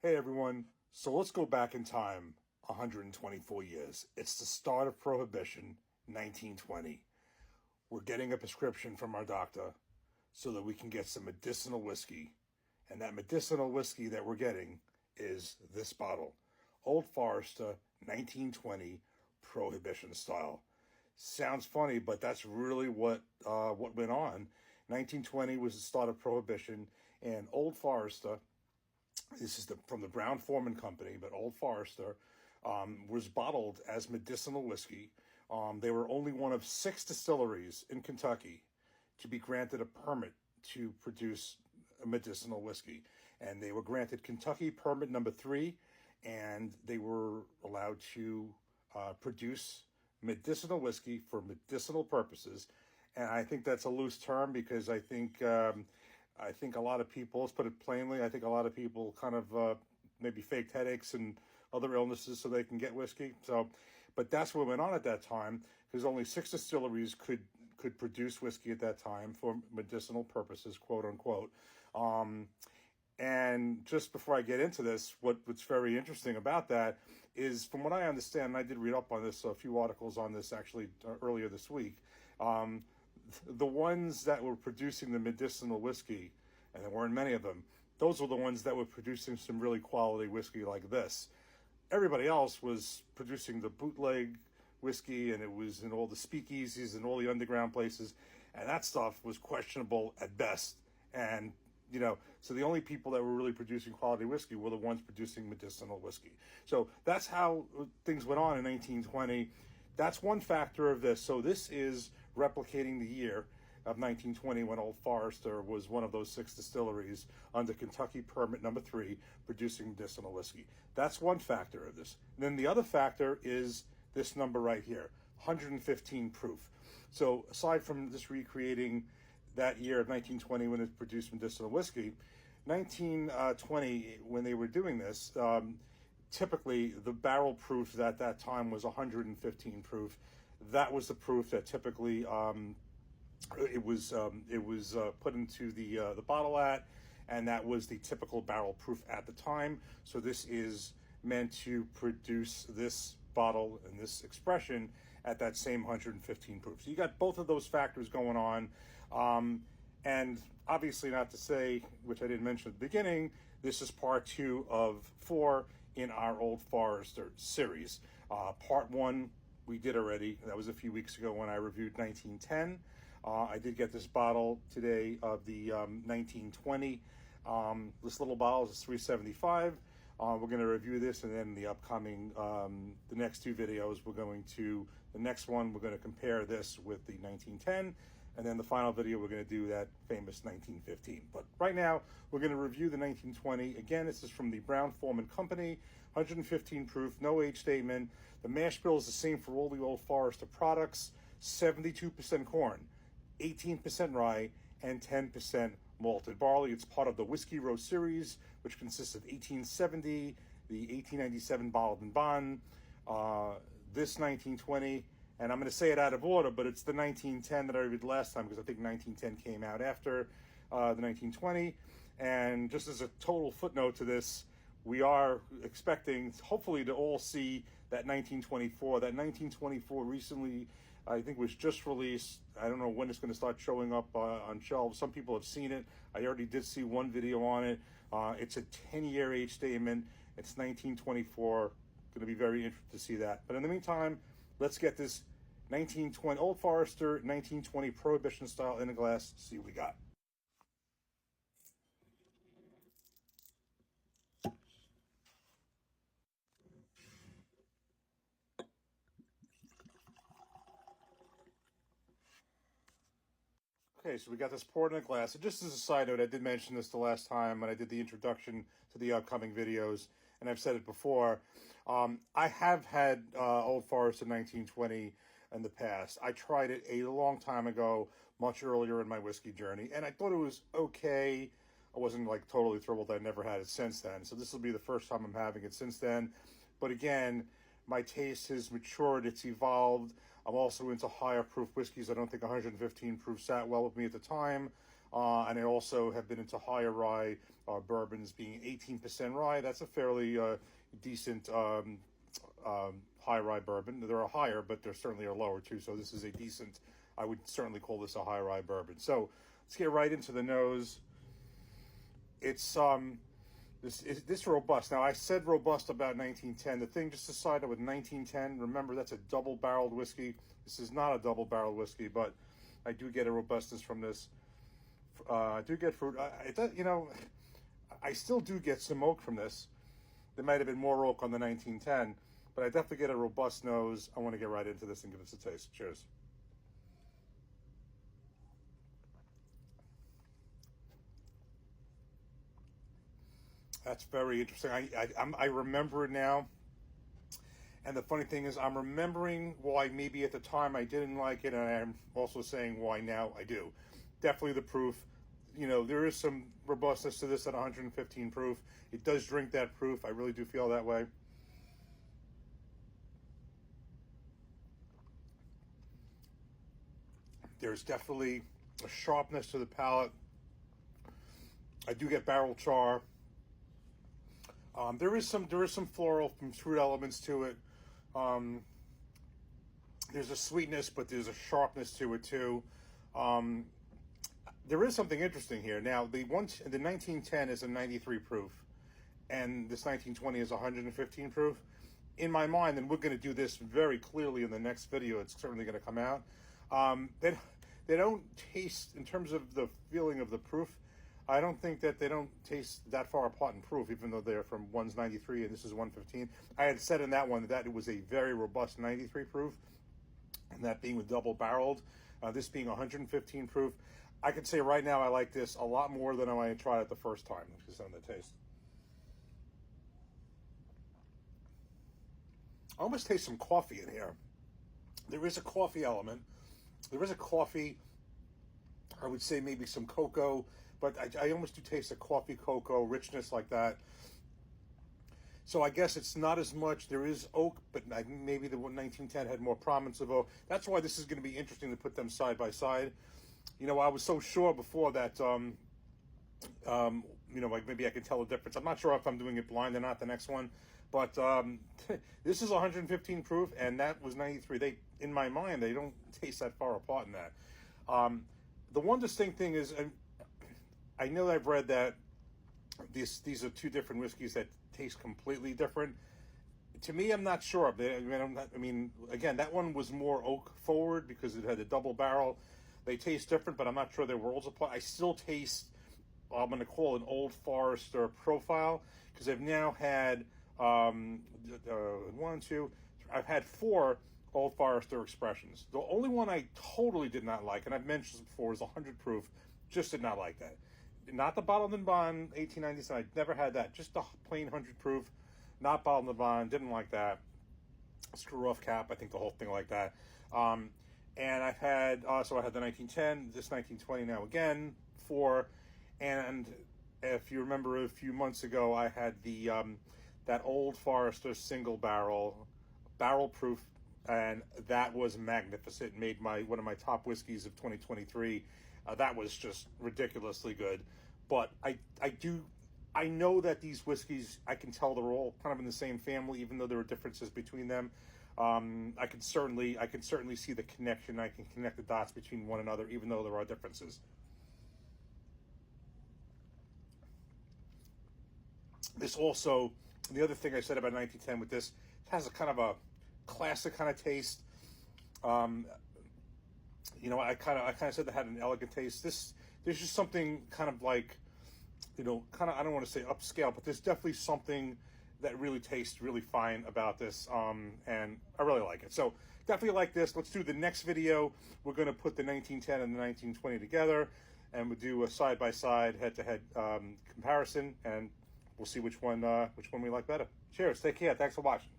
Hey everyone, so let's go back in time 124 years. It's the start of Prohibition, 1920. We're getting a prescription from our doctor so that we can get some medicinal whiskey. And that medicinal whiskey that we're getting is this bottle, Old Forester 1920 Prohibition style. Sounds funny, but that's really what went on. 1920 was the start of Prohibition, and Old Forester, this is from the Brown-Forman Company, but Old Forester was bottled as medicinal whiskey. They were only one of 6 distilleries in Kentucky to be granted a permit to produce a medicinal whiskey. And they were granted Kentucky permit number 3, and they were allowed to produce medicinal whiskey for medicinal purposes. And I think that's a loose term because I think a lot of people, let's put it plainly, I think a lot of people kind of maybe faked headaches and other illnesses so they can get whiskey. So, but that's what went on at that time, because only 6 distilleries could produce whiskey at that time for medicinal purposes, quote unquote. And just before I get into this, what's very interesting about that is, from what I understand, and I did read up on this, a few articles on this actually earlier this week, the ones that were producing the medicinal whiskey, and there weren't many of them, those were the ones that were producing some really quality whiskey like this. Everybody else was producing the bootleg whiskey, and it was in all the speakeasies and all the underground places, and that stuff was questionable at best. And so the only people that were really producing quality whiskey were the ones producing medicinal whiskey. So that's how things went on in 1920. That's one factor of this. So this is replicating the year of 1920, when Old Forester was one of those 6 distilleries under Kentucky permit number 3 producing medicinal whiskey. That's one factor of this. And then the other factor is this number right here, 115 proof. So aside from this recreating that year of 1920 when it produced medicinal whiskey, 1920, when they were doing this, typically the barrel proof at that time was 115 proof. That was the proof that typically it was put into the bottle at, and that was the typical barrel proof at the time. So this is meant to produce this bottle and this expression at that same 115 proof. So you got both of those factors going on. And obviously, not to say, which I didn't mention at the beginning, this is part 2 of 4 in our Old Forester series. Part 1 we did already. That was a few weeks ago when I reviewed 1910. I did get this bottle today of the 1920. This little bottle is $375. We're going to review this, and then the upcoming, the next 2 videos, the next one, we're going to compare this with the 1910, and then the final video, we're going to do that famous 1915. But right now, we're going to review the 1920. Again, this is from the Brown-Forman Company, 115 proof, no age statement. The mash bill is the same for all the Old Forester products, 72% corn, 18% rye, and 10% malted barley. It's part of the Whiskey Row series, which consists of 1870, the 1897 Bottled and Bond, this 1920, and I'm going to say it out of order, but it's the 1910 that I reviewed last time, because I think 1910 came out after the 1920. And just as a total footnote to this, we are expecting, hopefully, to all see that 1924. That 1924 recently, I think, was just released. I don't know when it's going to start showing up on shelves. Some people have seen it. I already did see one video on it. It's a 10-year age statement. It's 1924. Going to be very interested to see that. But in the meantime, let's get this 1920 Old Forester 1920 Prohibition style in a glass. See what we got. Okay, so we got this poured in a glass. And just as a side note, I did mention this the last time when I did the introduction to the upcoming videos, and I've said it before. I have had Old Forester 1920 in the past. I tried it a long time ago, much earlier in my whiskey journey, and I thought it was okay. I wasn't like totally thrilled. I never had it since then. So this will be the first time I'm having it since then. But again, my taste has matured, it's evolved. I'm also into higher proof whiskeys. I don't think 115 proof sat well with me at the time. and I also have been into higher rye bourbons, being 18% rye. That's a fairly decent high rye bourbon. There are higher, but there certainly are lower too. So this is a decent, I would certainly call this a high rye bourbon. So let's get right into the nose. It's this robust. Now I said robust about 1910. The thing, just to side with 1910, remember that's a double-barreled whiskey. This is not a double-barreled whiskey, but I do get a robustness from this. I do get fruit. I still do get some oak from this. There might have been more oak on the 1910, but I definitely get a robust nose. I want to get right into this and give this a taste. Cheers. That's very interesting. I remember it now. And the funny thing is, I'm remembering why maybe at the time I didn't like it, and I'm also saying why now I do. Definitely the proof. There is some robustness to this at 115 proof. It does drink that proof. I really do feel that way. There's definitely a sharpness to the palate. I do get barrel char. There is some floral, some fruit elements to it. There's a sweetness, but there's a sharpness to it too. There is something interesting here. Now, the 1910 is a 93 proof, and this 1920 is 115 proof. In my mind, and we're going to do this very clearly in the next video, it's certainly going to come out. They don't taste, in terms of the feeling of the proof, I don't think that they don't taste that far apart in proof, even though they're from one's 93 and this is 115. I had said in that one that it was a very robust 93 proof, and that being with double barreled, this being 115 proof. I can say right now I like this a lot more than when I tried it the first time, which is on the taste. I almost taste some coffee in here. There is a coffee element. There is a coffee, I would say maybe some cocoa, but I almost do taste a coffee cocoa richness like that. So I guess it's not as much. There is oak, but maybe the 1910 had more prominence of oak. That's why this is going to be interesting to put them side by side. I was so sure before that, like maybe I can tell the difference. I'm not sure if I'm doing it blind or not, the next one. But this is 115 proof, and that was 93. In my mind, they don't taste that far apart in that. The one distinct thing is, I know I've read that these are two different whiskeys that taste completely different. To me, I'm not sure. Again, that one was more oak forward because it had a double barrel. They taste different, but I'm not sure they're worlds apart. I still taste, I'm going to call an Old Forester profile, because I've now had I've had 4 Old Forester expressions. The only one I totally did not like, and I've mentioned this before, is 100 proof. Just did not like that. Not the Bottled and Bond 1897. I never had that. Just the plain 100 proof, not Bottled and Bond. Didn't like that. Screw off cap. I think the whole thing like that. And I've had, so I had the 1910, this 1920 now again, 4. And if you remember a few months ago, I had the that Old Forester single barrel proof, and that was magnificent. Made one of my top whiskeys of 2023. That was just ridiculously good. But I know that these whiskeys, I can tell they're all kind of in the same family, even though there are differences between them. I can certainly see the connection. I can connect the dots between one another, even though there are differences. This also, the other thing I said about 1910 with this, it has a kind of a classic kind of taste. I kind of said that had an elegant taste. There's just something kind of like, I don't want to say upscale, but there's definitely something that really tastes really fine about this, and I really like it. So definitely like this. Let's do the next video. We're going to put the 1910 and the 1920 together, and we'll do a side-by-side, head-to-head comparison, and we'll see which one we like better. Cheers. Take care. Thanks for watching.